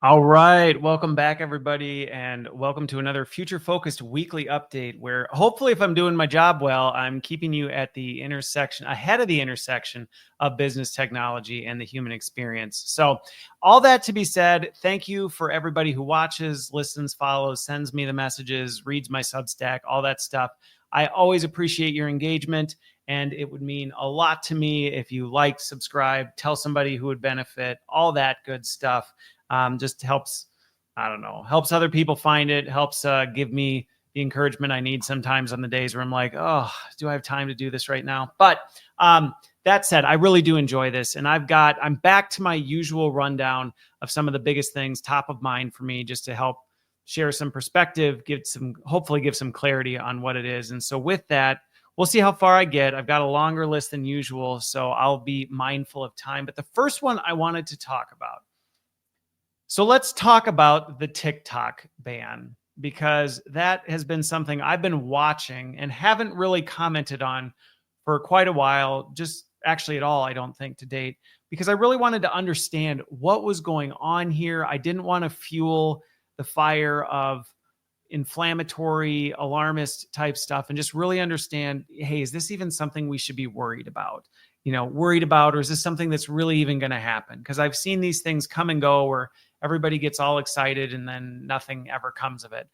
All right. Welcome back, everybody, and welcome to another future-focused weekly update where hopefully, if I'm doing my job well, I'm keeping you at the intersection, ahead of the intersection of business technology and the human experience. So all that to be said, thank you for everybody who watches, listens, follows, sends me the messages, reads my Substack, all that stuff. I always appreciate your engagement, and it would mean a lot to me if you liked, subscribe, tell somebody who would benefit, all that good stuff. Just helps, I don't know, helps other people find it, helps give me the encouragement I need sometimes on the days where I'm like, oh, do I have time to do this right now? But that said, I really do enjoy this. And I'm back to my usual rundown of some of the biggest things top of mind for me, just to help share some perspective, hopefully give some clarity on what it is. And so with that, we'll see how far I get. I've got a longer list than usual, so I'll be mindful of time. But the first one I wanted to talk about. So let's talk about the TikTok ban, because that has been something I've been watching and haven't really commented on for quite a while, just actually at all, I don't think, to date, because I really wanted to understand what was going on here. I didn't want to fuel the fire of inflammatory, alarmist type stuff and just really understand, hey, is this even something we should be worried about? Or is this something that's really even going to happen? Because I've seen these things come and go where everybody gets all excited and then nothing ever comes of it.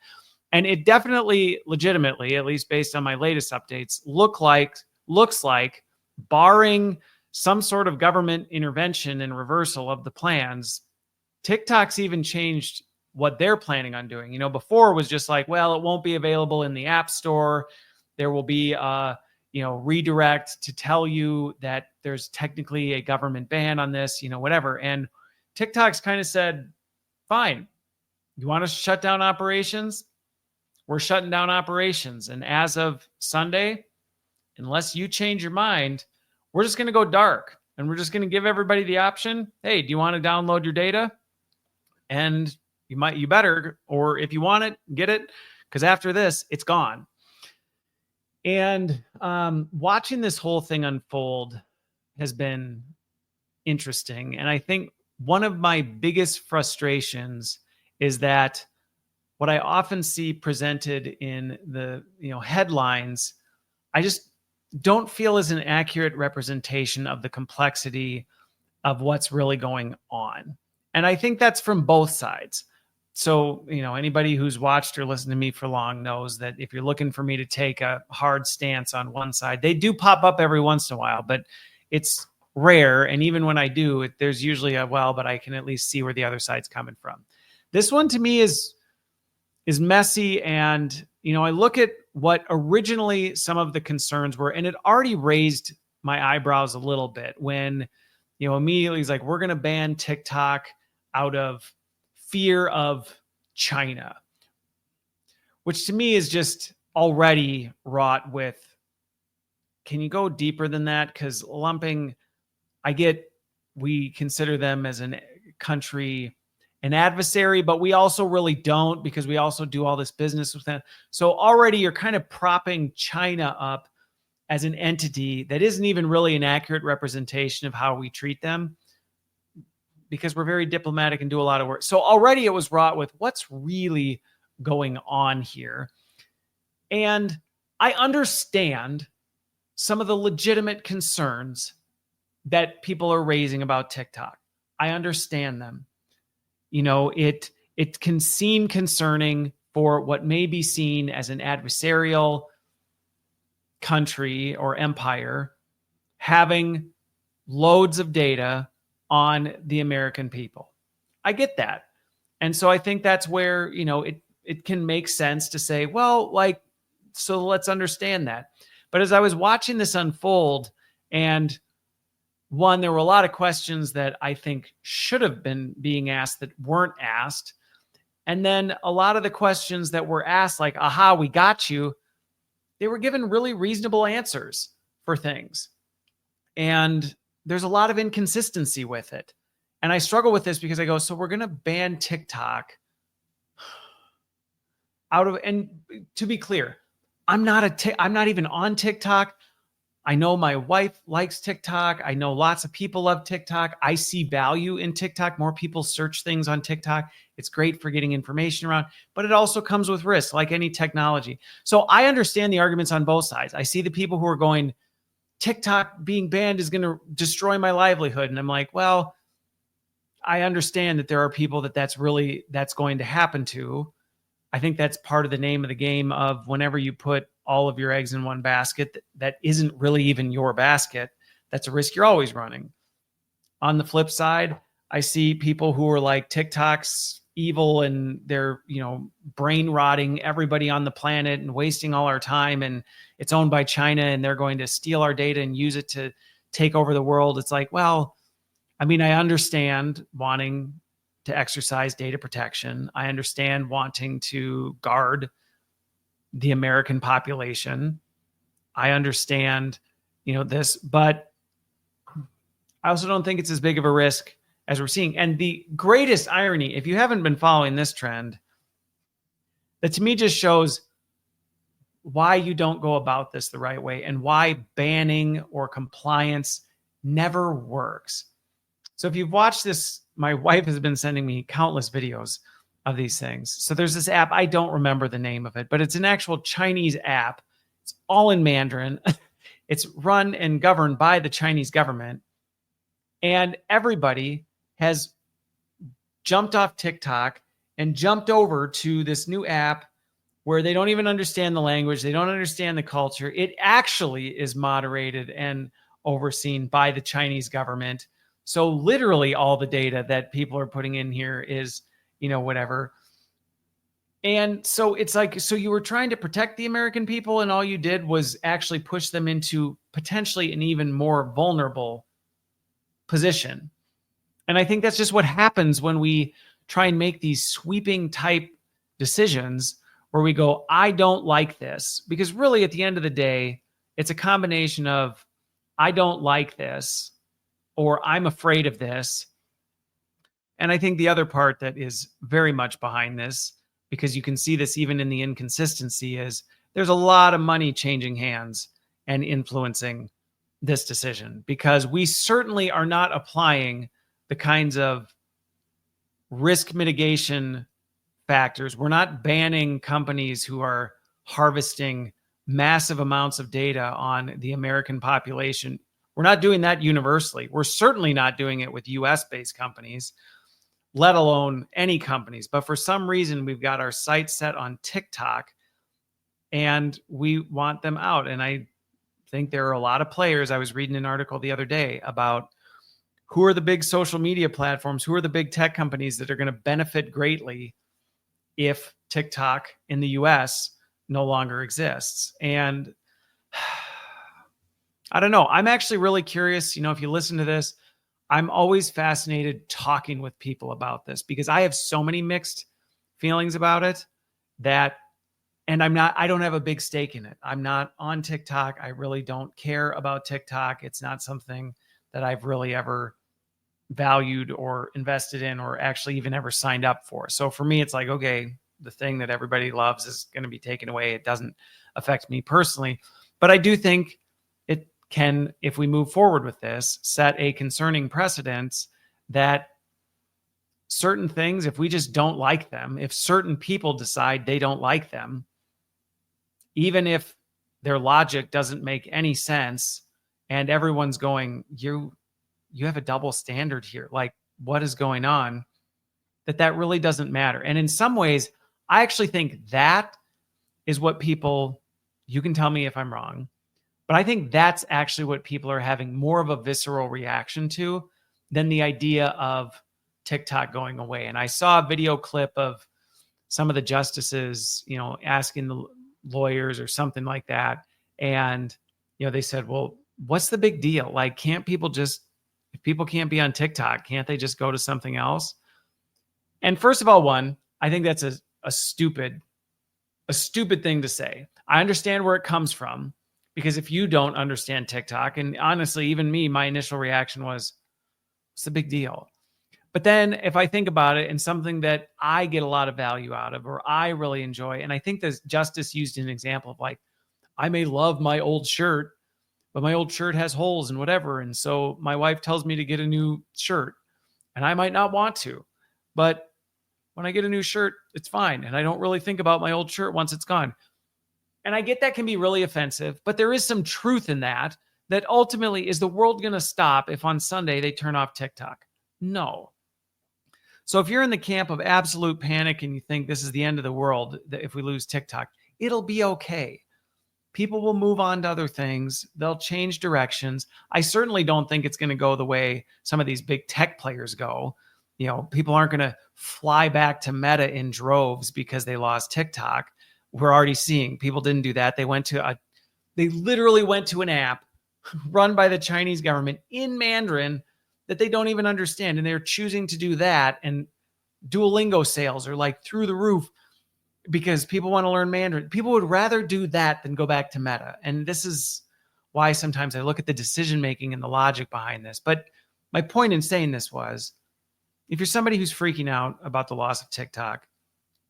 And it definitely, legitimately, at least based on my latest updates, looks like, barring some sort of government intervention and reversal of the plans, TikTok's even changed what they're planning on doing. Before it was just like, well, it won't be available in the App Store. There will be redirect to tell you that there's technically a government ban on this, whatever. And TikTok's kind of said, fine, you want to shut down operations? We're shutting down operations. And as of Sunday, unless you change your mind, we're just going to go dark. And we're just going to give everybody the option. Hey, do you want to download your data? And you better, or if you want it, get it. Because after this, it's gone. And watching this whole thing unfold has been interesting. And I think one of my biggest frustrations is that what I often see presented in the headlines, I just don't feel is an accurate representation of the complexity of what's really going on. And I think that's from both sides. So, anybody who's watched or listened to me for long knows that if you're looking for me to take a hard stance on one side, they do pop up every once in a while, but it's rare. And even when I do, there's usually but I can at least see where the other side's coming from. This one to me is messy. And, I look at what originally some of the concerns were, and it already raised my eyebrows a little bit when, immediately he's like, we're going to ban TikTok out of fear of China, which to me is just already wrought with, can you go deeper than that? Because we consider them as a country, an adversary, but we also really don't, because we also do all this business with them. So already you're kind of propping China up as an entity that isn't even really an accurate representation of how we treat them, because we're very diplomatic and do a lot of work. So already it was wrought with what's really going on here. And I understand some of the legitimate concerns that people are raising about TikTok. I understand them. It can seem concerning for what may be seen as an adversarial country or empire having loads of data on the American people. I get that. And so I think that's where, it can make sense to say, so let's understand that. But as I was watching this unfold, and one, there were a lot of questions that I think should have been being asked that weren't asked. And then a lot of the questions that were asked, like, aha, we got you, they were given really reasonable answers for things. And there's a lot of inconsistency with it. And I struggle with this because I go, so we're going to ban TikTok and to be clear, I'm not even on TikTok. I know my wife likes TikTok. I know lots of people love TikTok. I see value in TikTok. More people search things on TikTok. It's great for getting information around, but it also comes with risk, like any technology. So I understand the arguments on both sides. I see the people who are going, TikTok being banned is going to destroy my livelihood. And I'm like, well, I understand that there are people that's going to happen to. I think that's part of the name of the game of whenever you put all of your eggs in one basket that isn't really even your basket, that's a risk you're always running. On the flip side, I see people who are like, TikTok's evil and they're, brain rotting everybody on the planet and wasting all our time, and it's owned by China and they're going to steal our data and use it to take over the world. It's like, well, I mean, I understand wanting to exercise data protection. I understand wanting to guard the American population. I understand, this, but I also don't think it's as big of a risk as we're seeing. And the greatest irony, if you haven't been following this trend, that to me just shows why you don't go about this the right way and why banning or compliance never works. So if you've watched this, my wife has been sending me countless videos of these things. So there's this app, I don't remember the name of it, but it's an actual Chinese app. It's all in Mandarin. It's run and governed by the Chinese government. And everybody has jumped off TikTok and jumped over to this new app where they don't even understand the language. They don't understand the culture. It actually is moderated and overseen by the Chinese government. So literally all the data that people are putting in here is, whatever. And so it's like, so you were trying to protect the American people and all you did was actually push them into potentially an even more vulnerable position. And I think that's just what happens when we try and make these sweeping type decisions where we go, I don't like this. Because really at the end of the day, it's a combination of I don't like this or I'm afraid of this. And I think the other part that is very much behind this, because you can see this even in the inconsistency, is there's a lot of money changing hands and influencing this decision, because we certainly are not applying the kinds of risk mitigation factors. We're not banning companies who are harvesting massive amounts of data on the American population. We're not doing that universally. We're certainly not doing it with US-based companies, let alone any companies. But for some reason, we've got our sights set on TikTok and we want them out. And I think there are a lot of players. I was reading an article the other day about who are the big social media platforms, who are the big tech companies that are going to benefit greatly if TikTok in the US no longer exists. And I don't know. I'm actually really curious. If you listen to this, I'm always fascinated talking with people about this because I have so many mixed feelings about it and I don't have a big stake in it. I'm not on TikTok. I really don't care about TikTok. It's not something that I've really ever valued or invested in or actually even ever signed up for. So for me, it's like, okay, the thing that everybody loves is going to be taken away. It doesn't affect me personally, but I do think it can, if we move forward with this, set a concerning precedent that certain things, if we just don't like them, if certain people decide they don't like them, even if their logic doesn't make any sense and everyone's going, you have a double standard here. Like, what is going on? That really doesn't matter. And in some ways, I actually think that is what people, you can tell me if I'm wrong, but I think that's actually what people are having more of a visceral reaction to than the idea of TikTok going away. And I saw a video clip of some of the justices, asking the lawyers or something like that. And, they said, well, what's the big deal? Like, can't people just, if people can't be on TikTok, can't they just go to something else? And first of all, I think that's a stupid thing to say. I understand where it comes from, because if you don't understand TikTok, and honestly, even me, my initial reaction was, what's the big deal? But then if I think about it and something that I get a lot of value out of, or I really enjoy, and I think this justice used an example of like, I may love my old shirt, but my old shirt has holes and whatever. And so my wife tells me to get a new shirt, and I might not want to, but when I get a new shirt, it's fine. And I don't really think about my old shirt once it's gone. And I get that can be really offensive, but there is some truth in that ultimately, is the world going to stop if on Sunday they turn off TikTok? No. So if you're in the camp of absolute panic and you think this is the end of the world, that if we lose TikTok, it'll be okay. People will move on to other things. They'll change directions. I certainly don't think it's going to go the way some of these big tech players go. People aren't going to fly back to Meta in droves because they lost TikTok. We're already seeing people didn't do that. They literally went to an app run by the Chinese government in Mandarin that they don't even understand. And they're choosing to do that. And Duolingo sales are like through the roof because people want to learn Mandarin. People would rather do that than go back to Meta. And this is why sometimes I look at the decision-making and the logic behind this. But my point in saying this was, if you're somebody who's freaking out about the loss of TikTok,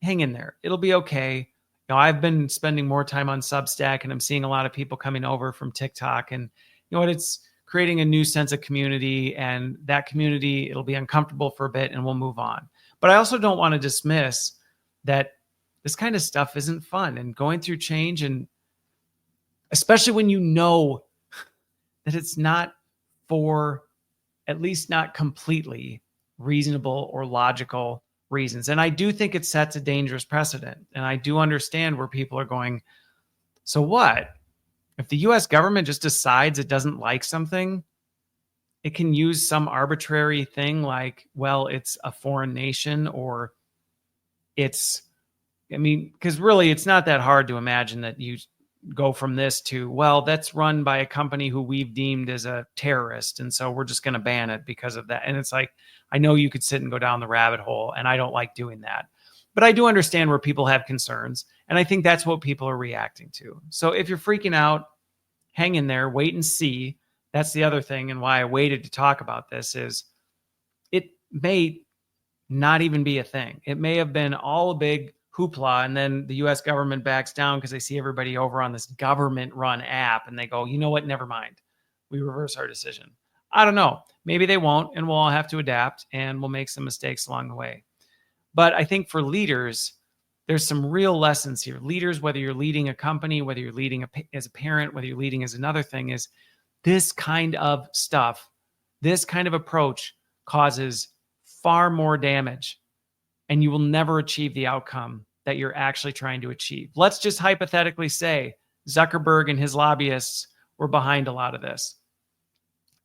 hang in there. It'll be okay. I've been spending more time on Substack, and I'm seeing a lot of people coming over from TikTok, and it's creating a new sense of community, and that community, it'll be uncomfortable for a bit and we'll move on. But I also don't want to dismiss that this kind of stuff isn't fun, and going through change, and especially when you know that it's not for, at least not completely, reasonable or logical reasons. And I do think it sets a dangerous precedent. And I do understand where people are going, so what? If the US government just decides it doesn't like something, it can use some arbitrary thing like, well, it's a foreign nation, or because really it's not that hard to imagine that you go from this to, well, that's run by a company who we've deemed as a terrorist, and so we're just going to ban it because of that. And it's like, I know you could sit and go down the rabbit hole, and I don't like doing that. But I do understand where people have concerns, and I think that's what people are reacting to. So if you're freaking out, hang in there, wait and see. That's the other thing, and why I waited to talk about this is it may not even be a thing. It may have been all a big hoopla, and then the US government backs down because they see everybody over on this government-run app, and they go, you know what, never mind. We reverse our decision. I don't know. Maybe they won't, and we'll all have to adapt, and we'll make some mistakes along the way. But I think for leaders, there's some real lessons here. Leaders, whether you're leading a company, whether you're leading as a parent, whether you're leading as another thing, is this kind of stuff, this kind of approach causes far more damage, and you will never achieve the outcome that you're actually trying to achieve. Let's just hypothetically say Zuckerberg and his lobbyists were behind a lot of this.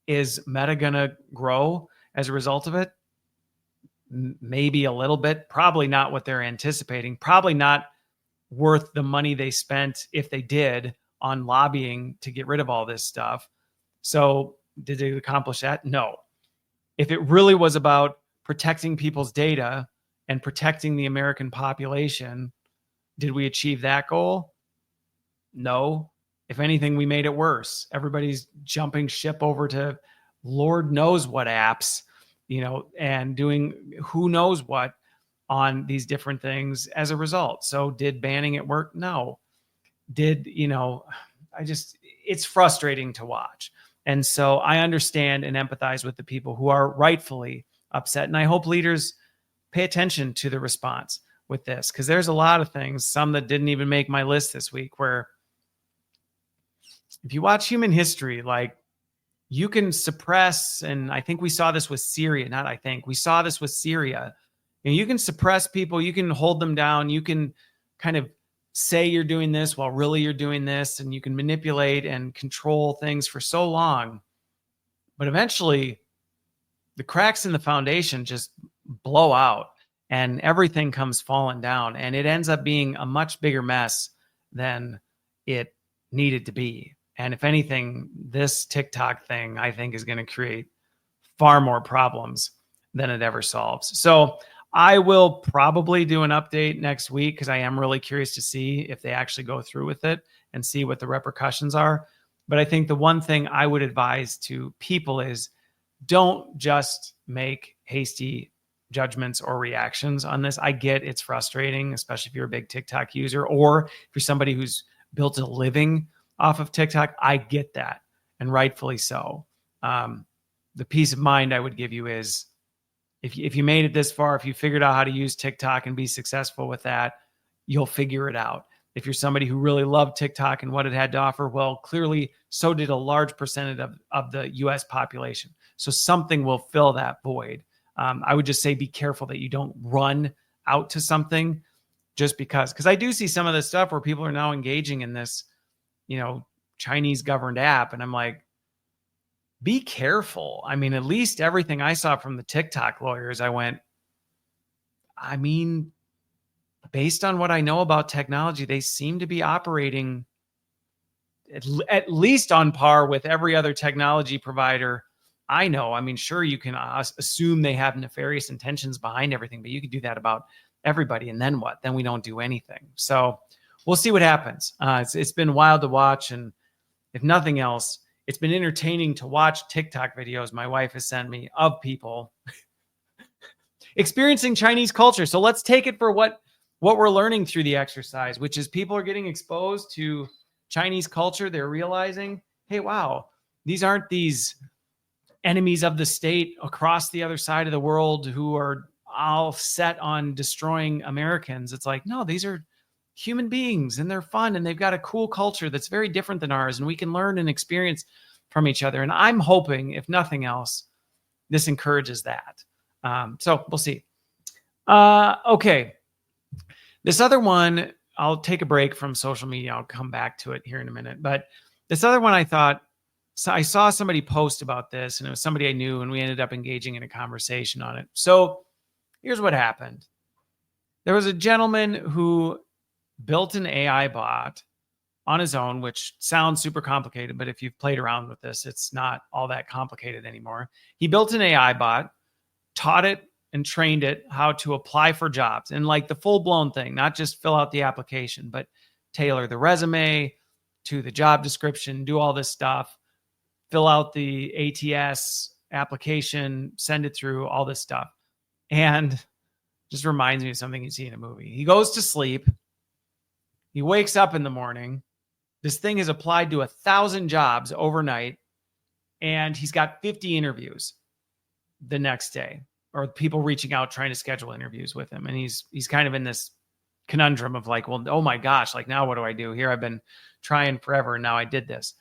Is Meta going to grow as a result of it? Maybe a little bit. Probably not what they're anticipating. Probably not worth the money they spent, if they did, on lobbying to get rid of all this stuff. So did they accomplish that? No. If it really was about protecting people's data and protecting the American population, did we achieve that goal? No. If anything, we made it worse. Everybody's jumping ship over to Lord knows what apps, and doing who knows what on these different things as a result. So did banning it work? No. It's frustrating to watch. And so I understand and empathize with the people who are rightfully upset. And I hope leaders pay attention to the response with this, because there's a lot of things, some that didn't even make my list this week, where if you watch human history, like, you can suppress, and I think we saw this with Syria, we saw this with Syria. You can suppress people, you can hold them down, you can kind of say you're doing this while really you're doing this, and you can manipulate and control things for so long. But eventually, the cracks in the foundation just blow out, and everything comes falling down, and it ends up being a much bigger mess than it needed to be. And if anything, this TikTok thing, I think, is going to create far more problems than it ever solves. So I will probably do an update next week, because I am really curious to see if they actually go through with it and see what the repercussions are. But I think the one thing I would advise to people is, don't just make hasty judgments or reactions on this. I get it's frustrating, especially if you're a big TikTok user, or if you're somebody who's built a living off of TikTok. I get that. and rightfully so. The peace of mind I would give you is if you made it this far, if you figured out how to use TikTok and be successful with that, you'll figure it out. If you're somebody who really loved TikTok and what it had to offer, well, clearly so did a large percentage of the US population. So something will fill that void. I would just say be careful that you don't run out to something just because I do see some of this stuff where people are now engaging in this, Chinese governed app. And I'm like, be careful. I mean, at least everything I saw from the TikTok lawyers, I went, based on what I know about technology, they seem to be operating at least on par with every other technology provider I know. I mean, sure, you can assume they have nefarious intentions behind everything, but you can do that about everybody. And then what? Then we don't do anything. So we'll see what happens. It's been wild to watch. And if nothing else, it's been entertaining to watch TikTok videos my wife has sent me of people experiencing Chinese culture. So let's take it for what we're learning through the exercise, which is people are getting exposed to Chinese culture. They're realizing, hey, wow, these aren't these enemies of the state across the other side of the world who are all set on destroying Americans. It's like, no, these are human beings and they're fun and they've got a cool culture that's very different than ours. And we can learn and experience from each other. And I'm hoping, if nothing else, this encourages that. So we'll see. Okay. This other one, I'll take a break from social media. I'll come back to it here in a minute. But this other one, I saw somebody post about this, and it was somebody I knew, and we ended up engaging in a conversation on it. So here's what happened. There was a gentleman who built an AI bot on his own, which sounds super complicated, but if you've played around with this, it's not all that complicated anymore. He built an AI bot, taught it and trained it how to apply for jobs, and like the full-blown thing, not just fill out the application, but tailor the resume to the job description, do all this stuff, fill out the ATS application, send it through, all this stuff. And just reminds me of something you see in a movie. He goes to sleep. He wakes up in the morning. This thing has applied to 1,000 jobs overnight, and he's got 50 interviews the next day, or people reaching out trying to schedule interviews with him. And he's kind of in this conundrum of like, well, oh my gosh, like now what do I do here? I've been trying forever and now I did this.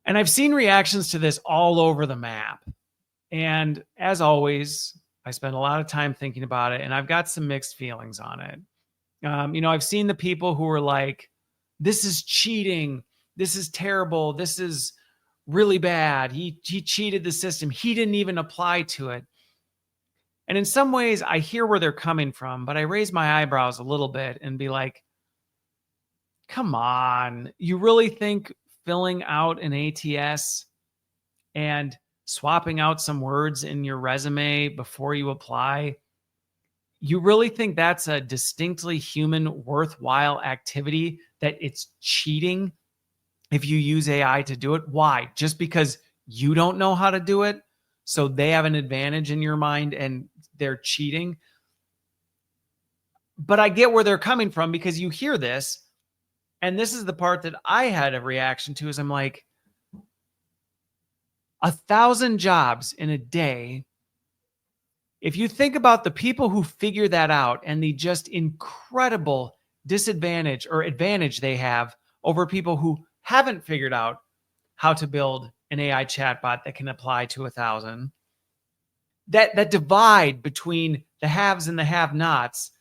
And I've seen reactions to this all over the map. And as always, I spend a lot of time thinking about it, and I've got some mixed feelings on it. I've seen the people who are like, this is cheating. This is terrible. This is really bad. He cheated the system. He didn't even apply to it. And in some ways, I hear where they're coming from, but I raise my eyebrows a little bit and be like, come on. You really think filling out an ATS and swapping out some words in your resume before you apply, you really think that's a distinctly human, worthwhile activity, that it's cheating if you use AI to do it? Why? Just because you don't know how to do it, so they have an advantage in your mind and they're cheating? But I get where they're coming from, because you hear this, and this is the part that I had a reaction to, is I'm like, 1,000 jobs in a day. If you think about the people who figure that out and the just incredible disadvantage or advantage they have over people who haven't figured out how to build an AI chatbot that can apply to 1,000, that divide between the haves and the have-nots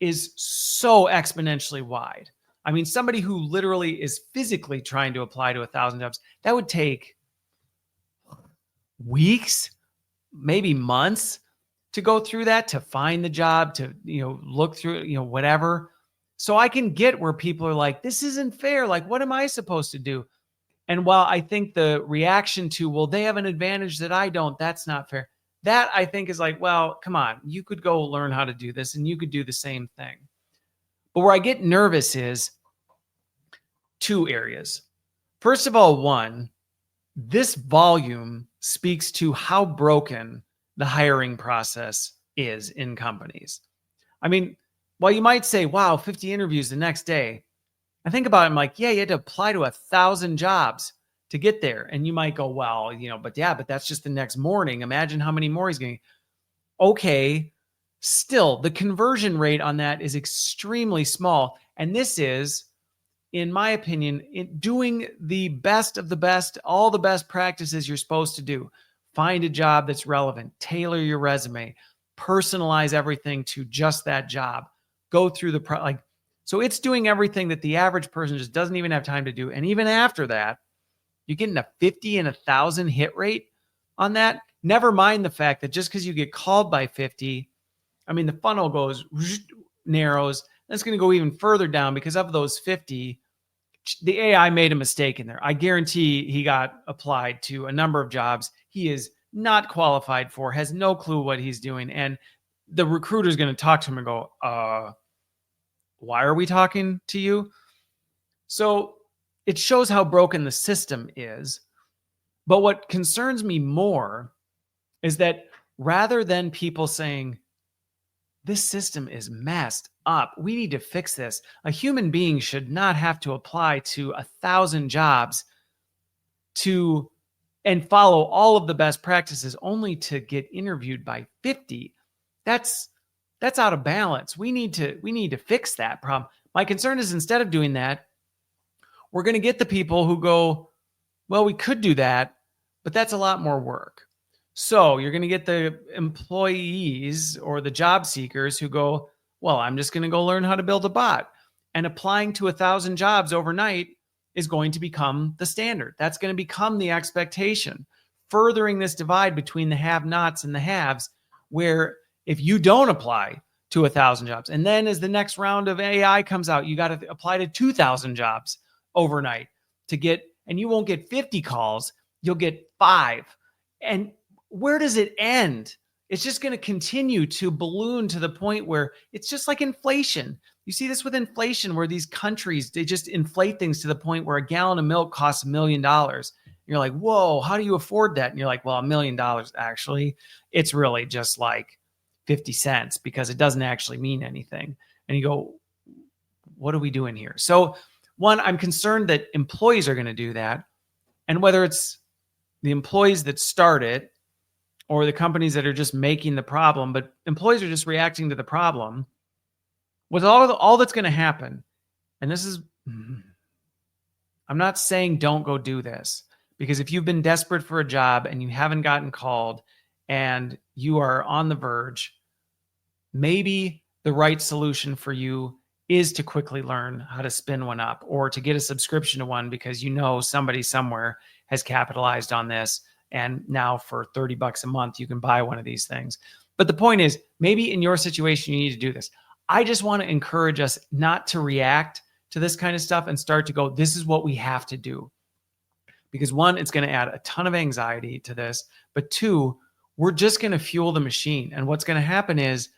is so exponentially wide. I mean, somebody who literally is physically trying to apply to 1,000 jobs, that would take weeks, maybe months to go through that, to find the job, to, look through, whatever. So I can get where people are like, this isn't fair. Like, what am I supposed to do? And while I think the reaction to, well, they have an advantage that I don't, that's not fair, that I think is like, well, come on, you could go learn how to do this and you could do the same thing. But where I get nervous is two areas. First of all, one, this volume speaks to how broken the hiring process is in companies. I mean, while you might say, wow, 50 interviews the next day, I think about it, I'm like, yeah, you had to apply to 1,000 jobs to get there. And you might go, well, but that's just the next morning. Imagine how many more he's getting. Okay, still, the conversion rate on that is extremely small. And this is, in my opinion, doing the best of the best, all the best practices you're supposed to do. Find a job that's relevant, tailor your resume, personalize everything to just that job, go through the so it's doing everything that the average person just doesn't even have time to do. And even after that, you're getting a 50 and 1,000 hit rate on that. Never mind the fact that just because you get called by 50, the funnel goes, narrows. That's going to go even further down because of those 50, the AI made a mistake in there. I guarantee he got applied to a number of jobs he is not qualified for, has no clue what he's doing. And the recruiter is going to talk to him and go, why are we talking to you? So it shows how broken the system is. But what concerns me more is that rather than people saying, this system is messed up, we need to fix this, a human being should not have to apply to 1,000 jobs and follow all of the best practices only to get interviewed by 50. That's out of balance. We need to fix that problem. My concern is instead of doing that, we're going to get the people who go, well, we could do that, but that's a lot more work. So you're going to get the employees or the job seekers who go, well, I'm just going to go learn how to build a bot. And applying to 1,000 jobs overnight is going to become the standard. That's going to become the expectation, furthering this divide between the have-nots and the haves, where if you don't apply to 1,000 jobs, and then as the next round of AI comes out, you got to apply to 2,000 jobs overnight and you won't get 50 calls, you'll get 5. And where does it end? It's just going to continue to balloon to the point where it's just like inflation. You see this with inflation, where these countries, they just inflate things to the point where a gallon of milk costs $1 million. You're like, whoa, how do you afford that? And you're like, well, $1 million, actually, it's really just like 50 cents because it doesn't actually mean anything. And you go, what are we doing here? So one, I'm concerned that employees are going to do that. And whether it's the employees that start it or the companies that are just making the problem, but employees are just reacting to the problem. With all that's going to happen, and this is, I'm not saying don't go do this, because if you've been desperate for a job and you haven't gotten called and you are on the verge, maybe the right solution for you is to quickly learn how to spin one up or to get a subscription to one because somebody somewhere has capitalized on this. And now for $30 a month, you can buy one of these things. But the point is, maybe in your situation, you need to do this. I just want to encourage us not to react to this kind of stuff and start to go, this is what we have to do. Because one, it's going to add a ton of anxiety to this. But two, we're just going to fuel the machine. And what's going to happen is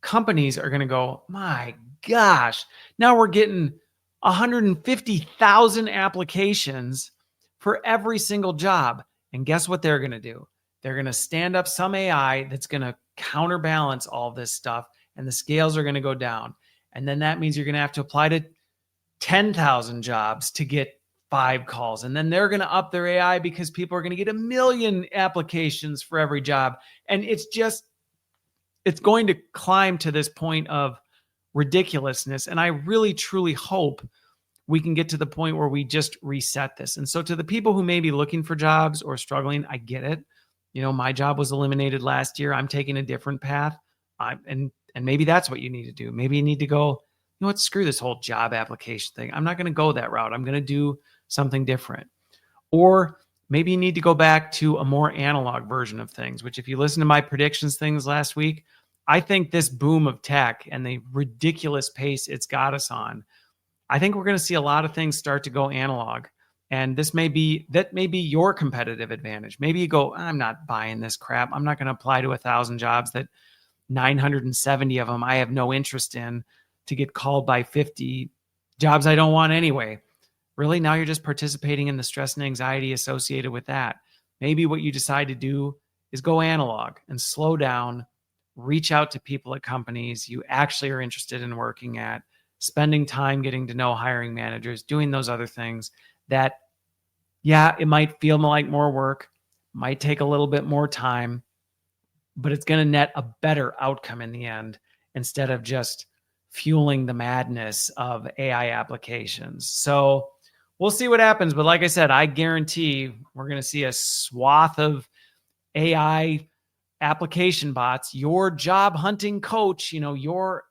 companies are going to go, my gosh, now we're getting 150,000 applications for every single job. And guess what they're going to do? They're going to stand up some AI that's going to counterbalance all this stuff, and the scales are going to go down. And then that means you're going to have to apply to 10,000 jobs to get 5 calls. And then they're going to up their AI because people are going to get 1 million applications for every job. And it's going to climb to this point of ridiculousness. And I really, truly hope we can get to the point where we just reset this. And so to the people who may be looking for jobs or struggling, I get it. My job was eliminated last year. I'm taking a different path. And maybe that's what you need to do. Maybe you need to go, you know what, screw this whole job application thing. I'm not going to go that route. I'm going to do something different. Or maybe you need to go back to a more analog version of things, which if you listen to my predictions things last week, I think this boom of tech and the ridiculous pace it's got us on, I think we're going to see a lot of things start to go analog. And that may be your competitive advantage. Maybe you go, I'm not buying this crap. I'm not going to apply to 1,000 jobs that 970 of them I have no interest in to get called by 50 jobs I don't want anyway. Really, now you're just participating in the stress and anxiety associated with that. Maybe what you decide to do is go analog and slow down, reach out to people at companies you actually are interested in working at, spending time getting to know hiring managers, doing those other things that Yeah, it might feel like more work, might take a little bit more time, but it's going to net a better outcome in the end instead of just fueling the madness of AI applications. So we'll see what happens. But like I said, I guarantee we're going to see a swath of AI application bots, your job hunting coach, your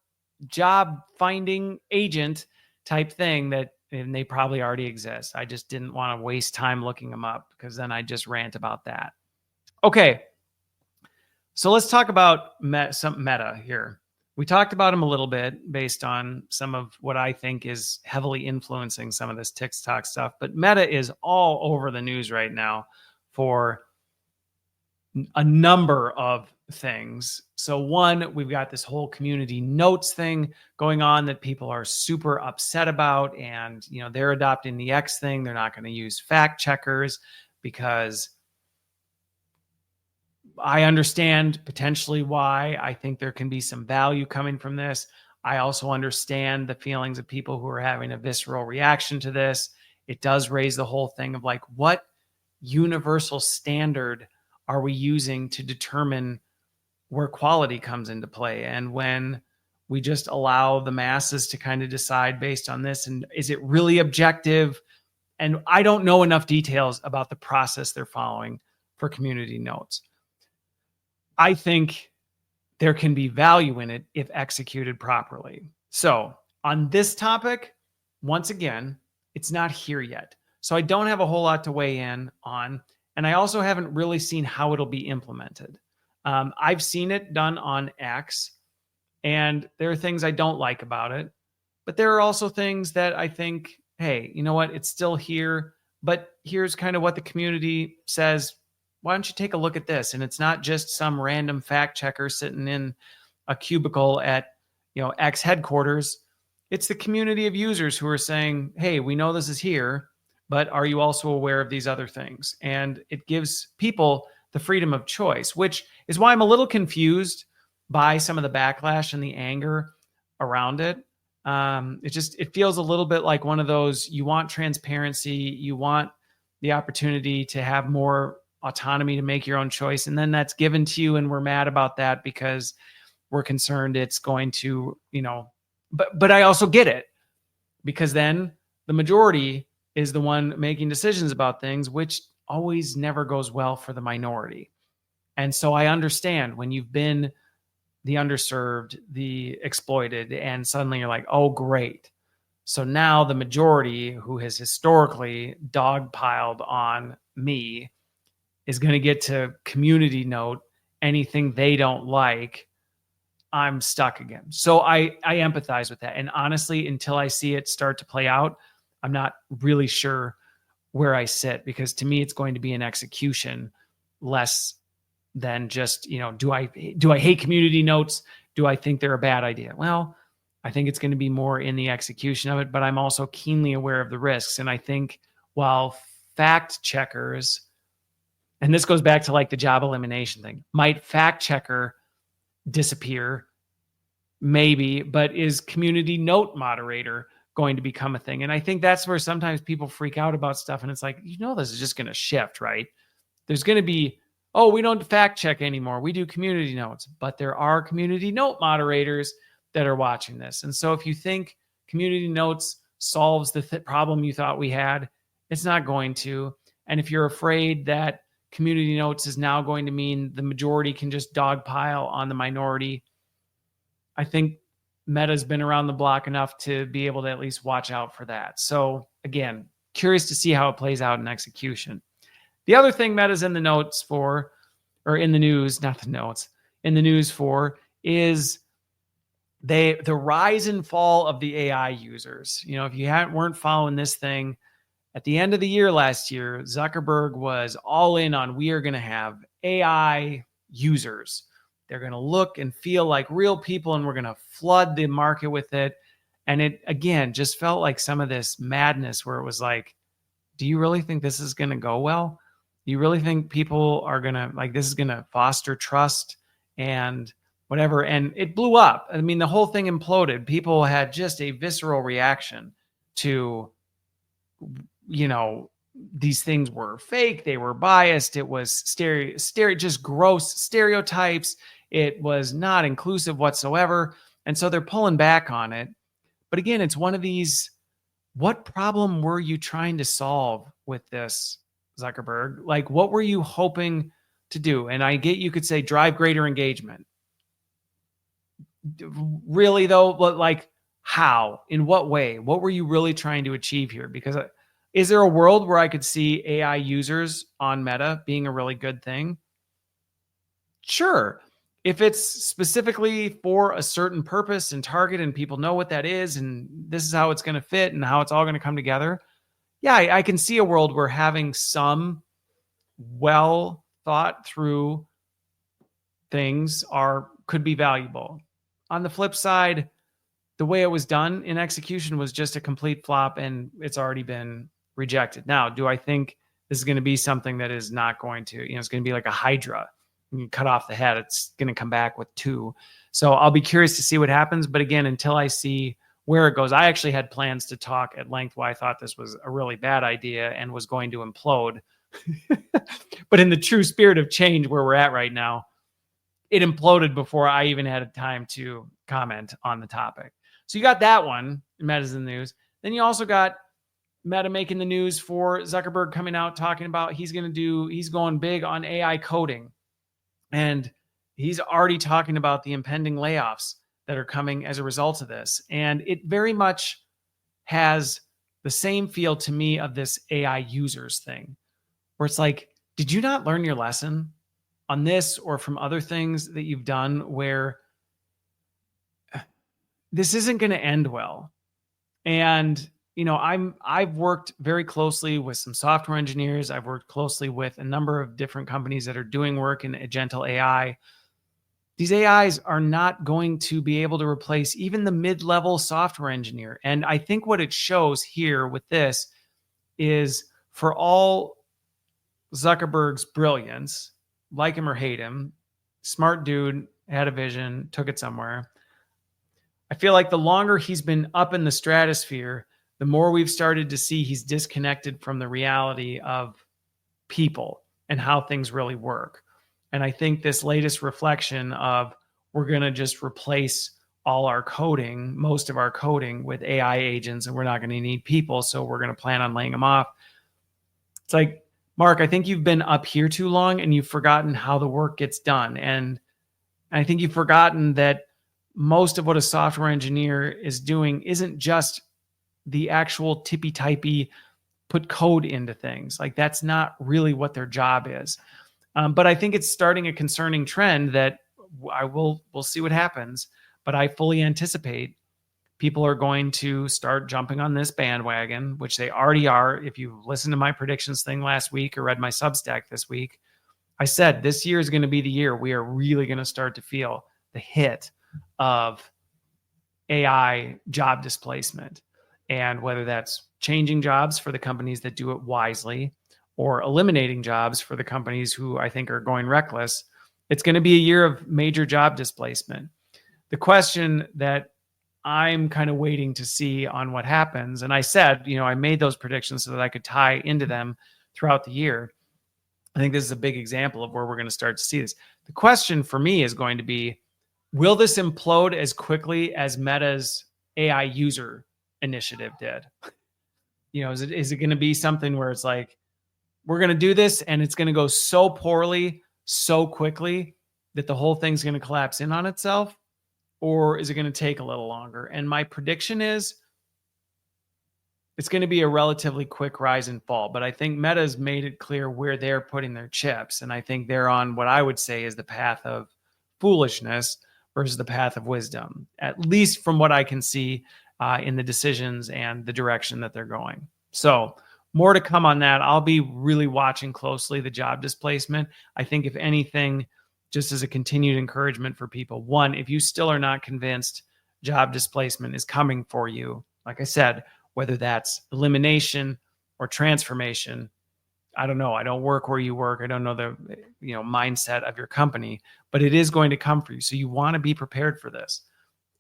job finding agent type thing and they probably already exist. I just didn't want to waste time looking them up because then I just rant about that. Okay. So let's talk about some Meta here. We talked about them a little bit based on some of what I think is heavily influencing some of this TikTok stuff, but Meta is all over the news right now for a number of things. So one, we've got this whole community notes thing going on that people are super upset about, and they're adopting the X thing. They're not going to use fact checkers because I understand potentially why. I think there can be some value coming from this. I also understand the feelings of people who are having a visceral reaction to this. It does raise the whole thing of like, what universal standard are we using to determine where quality comes into play? And when we just allow the masses to kind of decide based on this, and is it really objective? And I don't know enough details about the process they're following for community notes. I think there can be value in it if executed properly. So on this topic, once again, it's not here yet. So I don't have a whole lot to weigh in on. And I also haven't really seen how it'll be implemented. I've seen it done on X, and there are things I don't like about it. But there are also things that I think, hey, you know what? It's still here. But here's kind of what the community says. Why don't you take a look at this? And it's not just some random fact checker sitting in a cubicle at X headquarters. It's the community of users who are saying, hey, we know this is here, but are you also aware of these other things? And it gives people the freedom of choice, which is why I'm a little confused by some of the backlash and the anger around it. It feels a little bit like one of those, you want transparency, you want the opportunity to have more autonomy to make your own choice, and then that's given to you, and we're mad about that because we're concerned it's going to, but I also get it, because then the majority is the one making decisions about things, which always never goes well for the minority. And so I understand when you've been the underserved, the exploited, and suddenly you're like, oh, great. So now the majority, who has historically dogpiled on me, is going to get to community note anything they don't like. I'm stuck again. So I empathize with that. And honestly, until I see it start to play out, I'm not really sure where I sit, because to me, it's going to be an execution less than just, do I hate community notes? Do I think they're a bad idea? Well, I think it's going to be more in the execution of it, but I'm also keenly aware of the risks. And I think while fact checkers, and this goes back to like the job elimination thing, might fact checker disappear? Maybe, but is community note moderator going to become a thing? And I think that's where sometimes people freak out about stuff. And it's like, this is just going to shift, right? There's going to be, oh, we don't fact check anymore. We do community notes, but there are community note moderators that are watching this. And so if you think community notes solves the problem you thought we had, it's not going to. And if you're afraid that community notes is now going to mean the majority can just dogpile on the minority, I think Meta's been around the block enough to be able to at least watch out for that. So again, curious to see how it plays out in execution. The other thing Meta's in the notes for, or in the news, not the notes, in the news for, is the rise and fall of the AI users. If you weren't following this thing, at the end of the year last year, Zuckerberg was all in on, we are going to have AI users. They're going to look and feel like real people, and we're going to flood the market with it. And it, again, just felt like some of this madness where it was like, do you really think this is going to go well? Do you really think people are going to, like, this is going to foster trust and whatever? And it blew up. I mean, the whole thing imploded. People had just a visceral reaction to, these things were fake, they were biased, it was just gross stereotypes, it was not inclusive whatsoever. And so they're pulling back on it. But again, it's one of these, what problem were you trying to solve with this, Zuckerberg? Like, what were you hoping to do? And I get, you could say drive greater engagement. Really though, but like how? In what way? What were you really trying to achieve here? Because is there a world where I could see AI users on Meta being a really good thing? Sure. If it's specifically for a certain purpose and target and people know what that is and this is how it's going to fit and how it's all going to come together, yeah, I can see a world where having some well thought through things could be valuable. On the flip side, the way it was done in execution was just a complete flop and it's already been rejected. Now, do I think this is going to be something that is not going to, it's going to be like a Hydra? You cut off the head, it's going to come back with two. So I'll be curious to see what happens. But again, until I see where it goes, I actually had plans to talk at length why I thought this was a really bad idea and was going to implode. But in the true spirit of change where we're at right now, it imploded before I even had time to comment on the topic. So you got that one, Meta's in the news. Then you also got Meta making the news for Zuckerberg coming out talking about he's going big on AI coding. And he's already talking about the impending layoffs that are coming as a result of this. And it very much has the same feel to me of this AI users thing, where it's like, did you not learn your lesson on this or from other things that you've done where this isn't going to end well? And I've worked very closely with some software engineers. I've worked closely with a number of different companies that are doing work in agental AI. These AIs are not going to be able to replace even the mid-level software engineer. And I think what it shows here with this is, for all Zuckerberg's brilliance, like him or hate him, smart dude, had a vision, took it somewhere. I feel like the longer he's been up in the stratosphere, the more we've started to see he's disconnected from the reality of people and how things really work. And I think this latest reflection of we're going to just replace all our coding, most of our coding, with AI agents, and we're not going to need people, so we're going to plan on laying them off. It's like, Mark, I think you've been up here too long and you've forgotten how the work gets done. And I think you've forgotten that most of what a software engineer is doing isn't just the actual tippy-typy put code into things. Like, that's not really what their job is. But I think it's starting a concerning trend that we'll see what happens. But I fully anticipate people are going to start jumping on this bandwagon, which they already are. If you listened to my predictions thing last week or read my Substack this week, I said this year is going to be the year we are really going to start to feel the hit of AI job displacement. And whether that's changing jobs for the companies that do it wisely or eliminating jobs for the companies who I think are going reckless, it's going to be a year of major job displacement. The question that I'm kind of waiting to see on what happens, and I said, I made those predictions so that I could tie into them throughout the year. I think this is a big example of where we're going to start to see this. The question for me is going to be, will this implode as quickly as Meta's AI user initiative did? Is it going to be something where it's like, we're going to do this and it's going to go so poorly, so quickly that the whole thing's going to collapse in on itself? Or is it going to take a little longer? And my prediction is it's going to be a relatively quick rise and fall. But I think Meta's made it clear where they're putting their chips. And I think they're on what I would say is the path of foolishness versus the path of wisdom, at least from what I can see in the decisions and the direction that they're going. So more to come on that. I'll be really watching closely the job displacement. I think if anything, just as a continued encouragement for people, one, if you still are not convinced job displacement is coming for you, like I said, whether that's elimination or transformation, I don't know. I don't work where you work. I don't know the mindset of your company, but it is going to come for you. So you want to be prepared for this,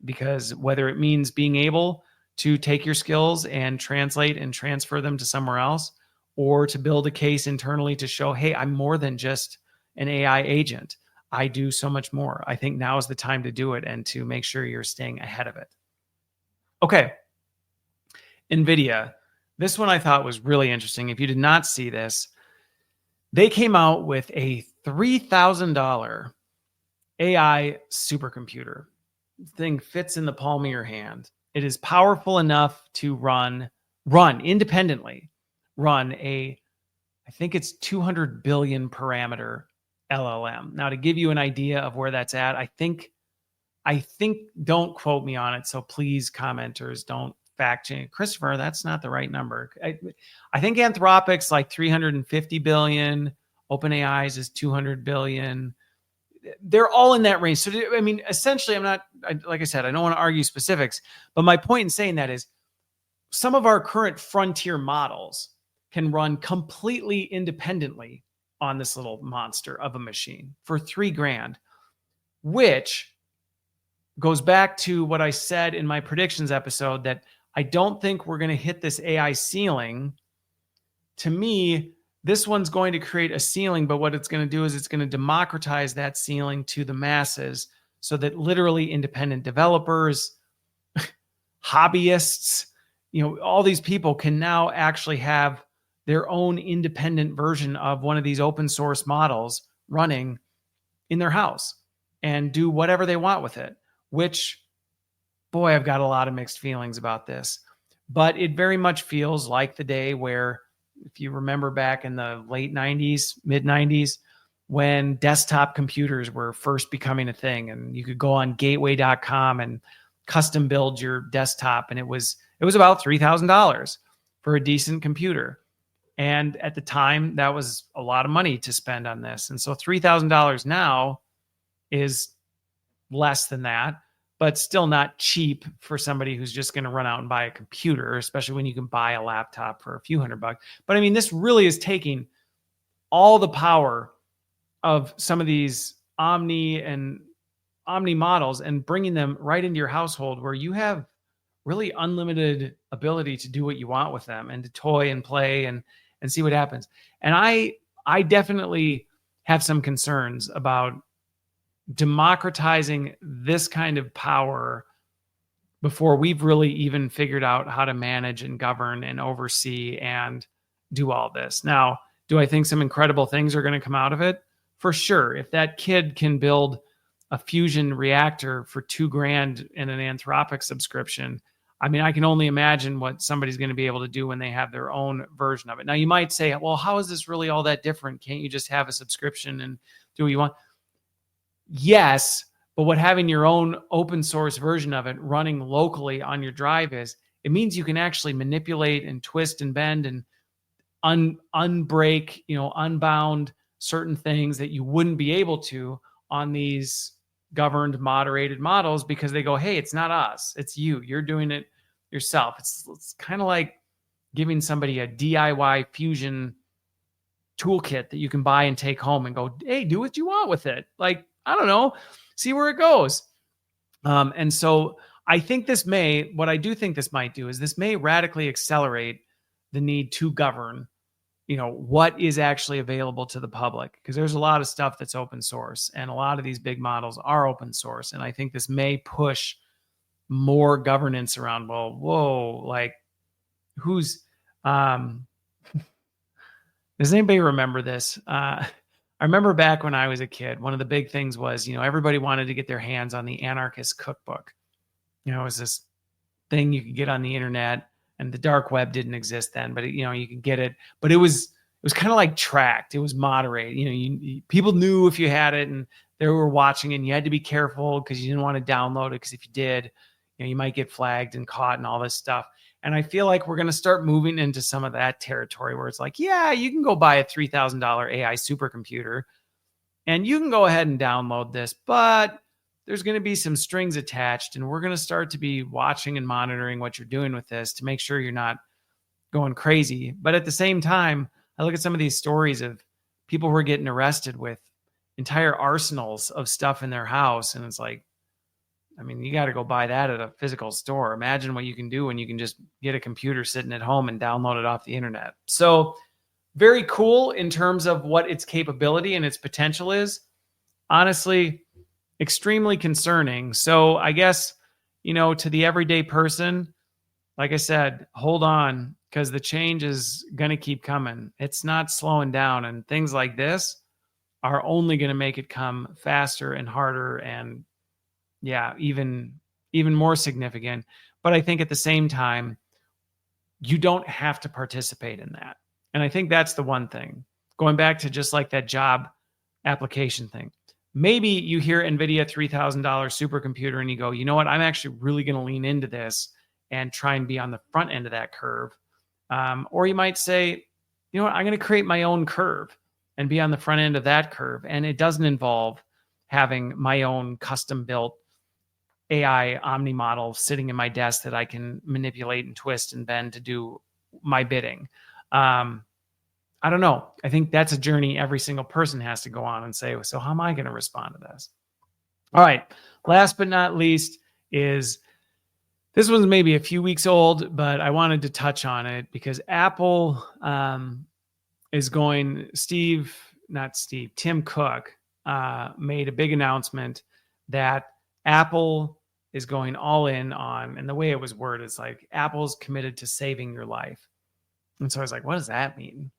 because whether it means being able to take your skills and translate and transfer them to somewhere else, or to build a case internally to show, hey, I'm more than just an AI agent. I do so much more. I think now is the time to do it and to make sure you're staying ahead of it. Okay. NVIDIA. This one I thought was really interesting. If you did not see this, they came out with a $3,000 AI supercomputer. The thing fits in the palm of your hand. It is powerful enough to run independently, I think it's 200 billion parameter LLM. Now, to give you an idea of where that's at, I think, don't quote me on it. So please, commenters, don't fact check. Christopher, that's not the right number. I think Anthropic's like 350 billion. OpenAI's is 200 billion. They're all in that range. So, I mean, essentially, like I said, I don't want to argue specifics, but my point in saying that is some of our current frontier models can run completely independently on this little monster of a machine for $3,000, which goes back to what I said in my predictions episode, that I don't think we're going to hit this AI ceiling. To me, this one's going to create a ceiling, but what it's going to do is it's going to democratize that ceiling to the masses so that literally independent developers, hobbyists, all these people can now actually have their own independent version of one of these open source models running in their house and do whatever they want with it, which, boy, I've got a lot of mixed feelings about this. But it very much feels like the day where, if you remember back in the late 90s, mid 90s, when desktop computers were first becoming a thing and you could go on gateway.com and custom build your desktop. And it was about $3,000 for a decent computer. And at the time, that was a lot of money to spend on this. And so $3,000 now is less than that, but still not cheap for somebody who's just going to run out and buy a computer, especially when you can buy a laptop for a few $100. But I mean, this really is taking all the power of some of these Omni models and bringing them right into your household, where you have really unlimited ability to do what you want with them and to toy and play and see what happens. And I definitely have some concerns about democratizing this kind of power before we've really even figured out how to manage and govern and oversee and do all this. Now, do I think some incredible things are going to come out of it? For sure. If that kid can build a fusion reactor for $2,000 in an Anthropic subscription, I mean, I can only imagine what somebody's going to be able to do when they have their own version of it. Now, you might say, well, how is this really all that different? Can't you just have a subscription and do what you want? Yes, but what having your own open source version of it running locally on your drive is, it means you can actually manipulate and twist and bend and unbreak, unbound certain things that you wouldn't be able to on these governed, moderated models, because they go, hey, it's not us, it's you. You're doing it yourself. It's kind of like giving somebody a DIY fusion toolkit that you can buy and take home and go, hey, do what you want with it. Like, I don't know, see where it goes. And so I think what I do think this might do is this may radically accelerate the need to govern, what is actually available to the public, because there's a lot of stuff that's open source and a lot of these big models are open source. And I think this may push more governance around, well, whoa, like who's, does anybody remember this? I remember back when I was a kid, one of the big things was, everybody wanted to get their hands on the Anarchist Cookbook. It was this thing you could get on the internet, and the dark web didn't exist then, but you could get it. But it was kind of like tracked. It was moderated. People knew if you had it and they were watching, and you had to be careful because you didn't want to download it, because if you did, you might get flagged and caught and all this stuff. And I feel like we're going to start moving into some of that territory where it's like, yeah, you can go buy a $3,000 AI supercomputer and you can go ahead and download this, but there's going to be some strings attached, and we're going to start to be watching and monitoring what you're doing with this to make sure you're not going crazy. But at the same time, I look at some of these stories of people who are getting arrested with entire arsenals of stuff in their house. And it's like, I mean, you got to go buy that at a physical store. Imagine what you can do when you can just get a computer sitting at home and download it off the internet. So very cool in terms of what its capability and its potential is. Honestly, extremely concerning. So I guess, to the everyday person, like I said, hold on, because the change is going to keep coming. It's not slowing down. And things like this are only going to make it come faster and harder and, yeah, even more significant. But I think at the same time, you don't have to participate in that. And I think that's the one thing. Going back to just like that job application thing. Maybe you hear NVIDIA $3,000 supercomputer and you go, you know what? I'm actually really going to lean into this and try and be on the front end of that curve. Or you might say, you know what? I'm going to create my own curve and be on the front end of that curve. And it doesn't involve having my own custom built AI Omni model sitting in my desk that I can manipulate and twist and bend to do my bidding. I don't know. I think that's a journey every single person has to go on and say, so how am I going to respond to this? All right. Last but not least is, this one's maybe a few weeks old, but I wanted to touch on it because Apple is going, Tim Cook made a big announcement that Apple is going all in on, and the way it was worded is like, Apple's committed to saving your life. And so I was like, what does that mean?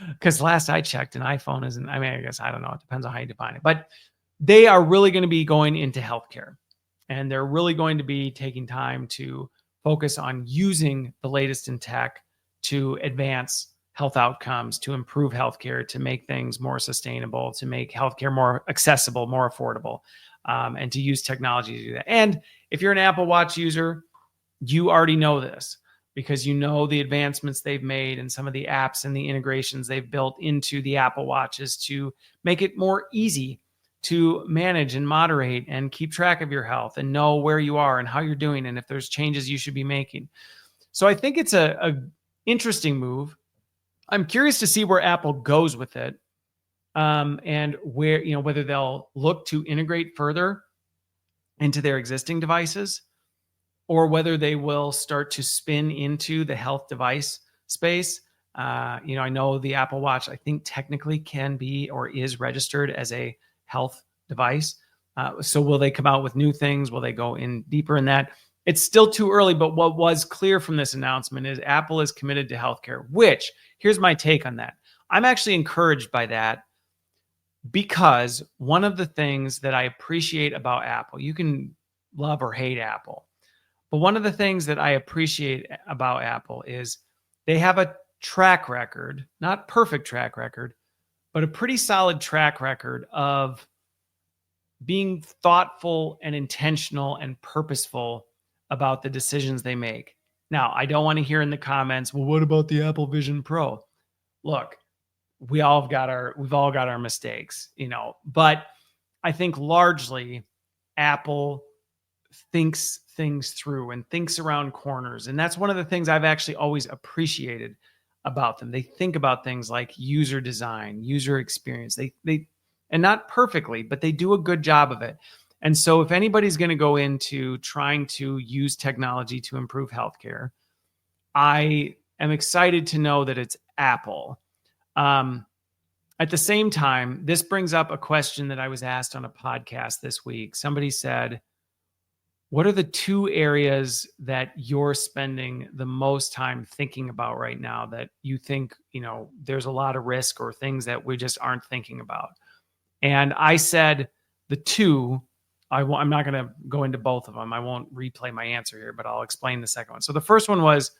Because last I checked, an iPhone isn't, I guess, I don't know. It depends on how you define it. But they are really going to be going into healthcare. And they're really going to be taking time to focus on using the latest in tech to advance health outcomes, to improve healthcare, to make things more sustainable, to make healthcare more accessible, more affordable, and to use technology to do that. And if you're an Apple Watch user, you already know this, because you know the advancements they've made and some of the apps and the integrations they've built into the Apple Watches to make it more easy to manage and moderate and keep track of your health and know where you are and how you're doing and if there's changes you should be making. So I think it's a interesting move. I'm curious to see where Apple goes with it, and where, whether they'll look to integrate further into their existing devices, or whether they will start to spin into the health device space. I know the Apple Watch, I think technically can be or is registered as a health device. So will they come out with new things? Will they go in deeper in that? It's still too early, but what was clear from this announcement is Apple is committed to healthcare, which, here's my take on that. I'm actually encouraged by that, because one of the things that I appreciate about Apple, you can love or hate Apple, but one of the things that I appreciate about Apple is they have a track record, not perfect track record, but a pretty solid track record of being thoughtful and intentional and purposeful about the decisions they make. Now, I don't want to hear in the comments, well, what about the Apple Vision Pro? Look, we've all got our mistakes, but I think largely Apple thinks things through and thinks around corners. And that's one of the things I've actually always appreciated about them. They think about things like user design, user experience. They and not perfectly, but they do a good job of it. And so if anybody's going to go into trying to use technology to improve healthcare, I am excited to know that it's Apple. At the same time, this brings up a question that I was asked on a podcast this week. Somebody said, what are the two areas that you're spending the most time thinking about right now that you think, there's a lot of risk or things that we just aren't thinking about? And I said the two, I'm not going to go into both of them. I won't replay my answer here, but I'll explain the second one. So the first one was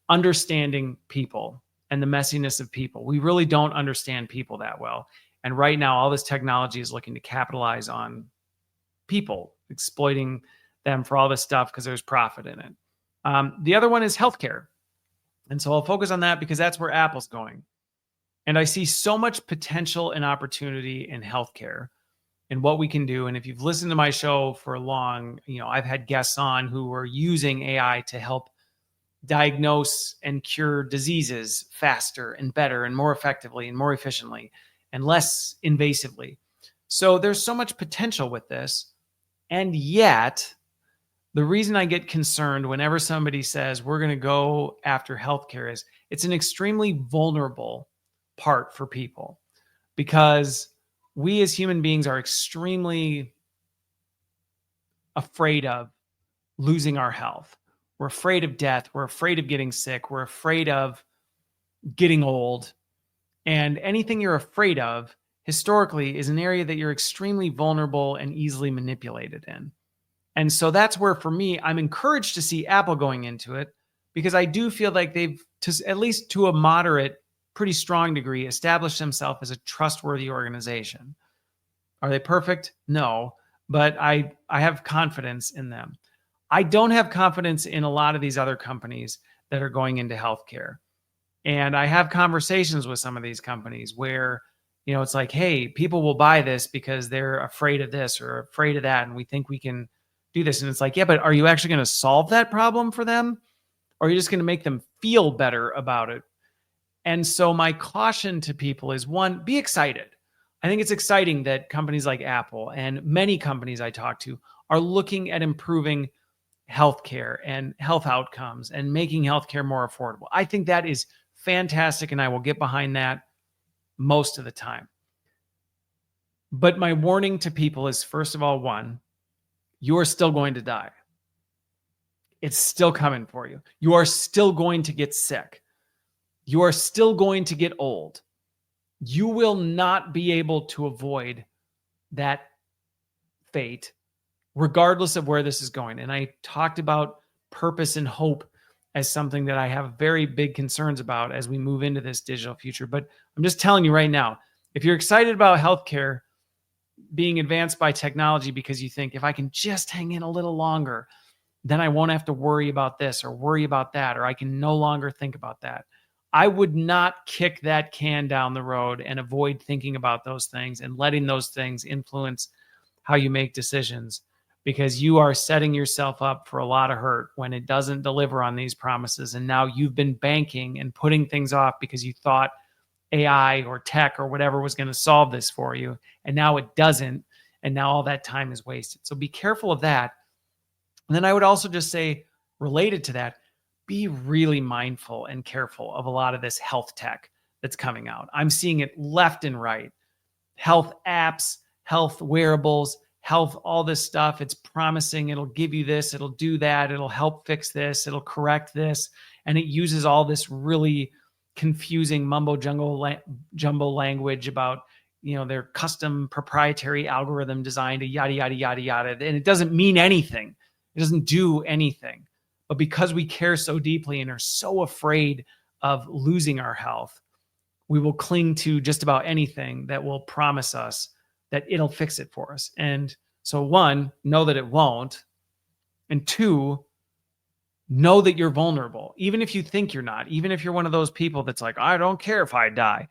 understanding people and the messiness of people. We really don't understand people that well. And right now, all this technology is looking to capitalize on people, exploiting them for all this stuff because there's profit in it. The other one is healthcare. And so I'll focus on that because that's where Apple's going. And I see so much potential and opportunity in healthcare and what we can do. And if you've listened to my show for long, I've had guests on who are using AI to help diagnose and cure diseases faster and better and more effectively and more efficiently and less invasively. So there's so much potential with this. And yet The reason I get concerned whenever somebody says we're going to go after healthcare is it's an extremely vulnerable part for people, because we as human beings are extremely afraid of losing our health. We're afraid of death. We're afraid of getting sick. We're afraid of getting old. And anything you're afraid of historically is an area that you're extremely vulnerable and easily manipulated in. And so that's where, for me, I'm encouraged to see Apple going into it, because I do feel like they've, at least to a moderate, pretty strong degree, established themselves as a trustworthy organization. Are they perfect? No, but I have confidence in them. I don't have confidence in a lot of these other companies that are going into healthcare. And I have conversations with some of these companies where, it's like, hey, people will buy this because they're afraid of this or afraid of that, and we think we can do this. And it's like, yeah, but are you actually going to solve that problem for them? Or are you just going to make them feel better about it? And so my caution to people is, one, be excited. I think it's exciting that companies like Apple and many companies I talk to are looking at improving healthcare and health outcomes and making healthcare more affordable. I think that is fantastic, and I will get behind that most of the time. But my warning to people is, first of all, one, you are still going to die. It's still coming for you. You are still going to get sick. You are still going to get old. You will not be able to avoid that fate, regardless of where this is going. And I talked about purpose and hope as something that I have very big concerns about as we move into this digital future. But I'm just telling you right now, if you're excited about healthcare being advanced by technology because you think, if I can just hang in a little longer, then I won't have to worry about this or worry about that, or I can no longer think about that, I would not kick that can down the road and avoid thinking about those things and letting those things influence how you make decisions, because you are setting yourself up for a lot of hurt when it doesn't deliver on these promises. And now you've been banking and putting things off because you thought AI or tech or whatever was going to solve this for you. And now it doesn't. And now all that time is wasted. So be careful of that. And then I would also just say, related to that, be really mindful and careful of a lot of this health tech that's coming out. I'm seeing it left and right. Health apps, health wearables, health, all this stuff. It's promising it'll give you this, it'll do that, it'll help fix this, it'll correct this. And it uses all this really confusing mumbo jumbo language about, their custom proprietary algorithm designed to yada, yada, yada, yada. And it doesn't mean anything. It doesn't do anything. But because we care so deeply and are so afraid of losing our health, we will cling to just about anything that will promise us that it'll fix it for us. And so, one, know that it won't. And two, know that you're vulnerable. Even if you think you're not, even if you're one of those people that's like, I don't care if I die.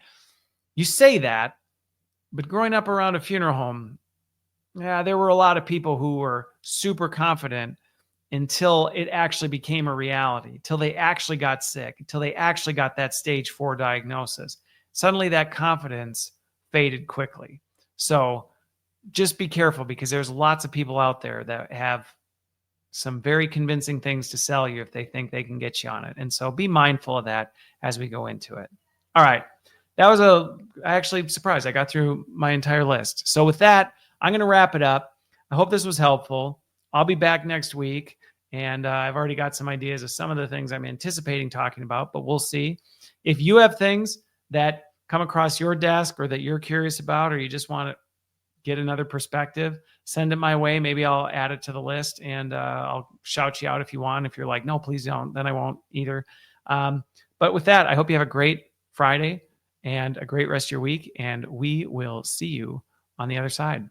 You say that, but growing up around a funeral home, there were a lot of people who were super confident until it actually became a reality, till they actually got sick, until they actually got that stage 4 diagnosis. Suddenly that confidence faded quickly. So just be careful, because there's lots of people out there that have some very convincing things to sell you if they think they can get you on it. And so be mindful of that as we go into it. All right. That was actually surprised. I got through my entire list. So with that, I'm going to wrap it up. I hope this was helpful. I'll be back next week, and I've already got some ideas of some of the things I'm anticipating talking about, but we'll see. If you have things that come across your desk or that you're curious about, or you just want to get another perspective, send it my way. Maybe I'll add it to the list, and I'll shout you out if you want. If you're like, no, please don't, then I won't either. But with that, I hope you have a great Friday and a great rest of your week, and we will see you on the other side.